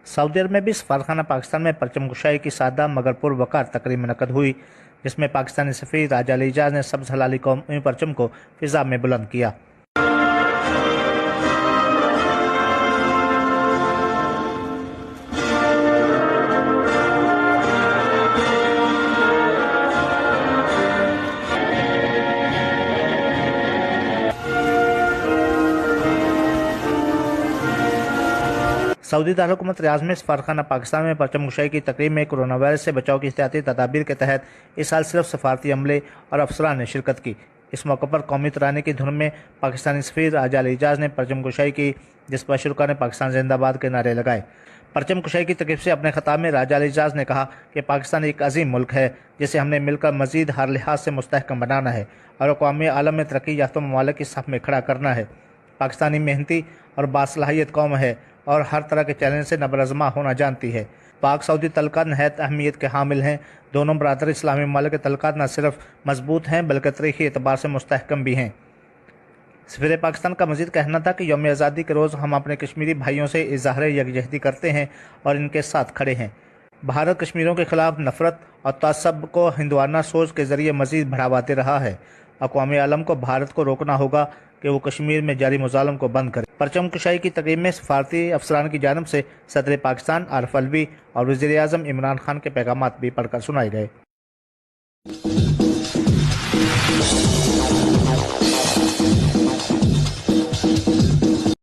Saudi अरब में भी सफारतखाना पाकिस्तान में परचम कुशाई की सादा मगर पुरवकार तकरीब मुनक्कद हुई, जिसमें पाकिस्तानी सफ़ीर राजा अली एजाज ने सब्ज़ हलाली कौमी परचम को फिजा में बुलंद किया। सऊदी दारकूमत रियाज में सफारतखाना पाकिस्तान में परचम कुशाई की तकरीब में कोरोना वायरस से बचाव की एहतियाती तदाबीर के तहत इस साल सिर्फ सफारती अमले और अफसरान ने शिरकत की। इस मौके पर कौमी तराने की धुन में पाकिस्तानी सफ़ीर राजा अली एजाज ने परचम कुशाई की, जिस पर शुरा ने पाकिस्तान जिंदाबाद के नारे लगाए। परचम कुशाई की तकरीब से अपने खिताब में राजा अली एजाज ने कहा कि पाकिस्तान एक अजीम मुल्क है जिसे हमने मिलकर मजीद हर लिहाज से मुस्तहकम बनाना है और अक़वामी आलम में तरक्की याफ्ता ममालिक की सफ़ में खड़ा करना है। पाकिस्तानी मेहनती और बासलाहियत कौम है और हर तरह के चैलेंज से नबरज़मा होना जानती है। पाक सऊदी तल्लुकात नहायत अहमियत के हामिल हैं। दोनों बरादर इस्लामी ममालिक के तल्लुकात न सिर्फ मजबूत हैं बल्कि तारीख़ी एतबार से मुस्तहकम भी हैं। सफ़ीर पाकिस्तान का मज़ीद कहना था कि यौम आज़ादी के रोज़ हम अपने कश्मीरी भाइयों से इज़हार यकजहती करते हैं और इनके साथ खड़े हैं। भारत कश्मीरियों के खिलाफ नफरत और तअस्सुब को हिंदुआना सोच के ज़रिए मज़ीद बढ़ावा दे रहा है। अक़वामी आलम को भारत को रोकना होगा कि वो कश्मीर में जारी मुज़ालम को बंद करे। परचम कुशाई की तकरीब में सफारती अफसरान की जानिब से सदर पाकिस्तान आरिफ अलवी और वज़ीर आज़म इमरान खान के पैगामात भी पढ़कर सुनाए गए।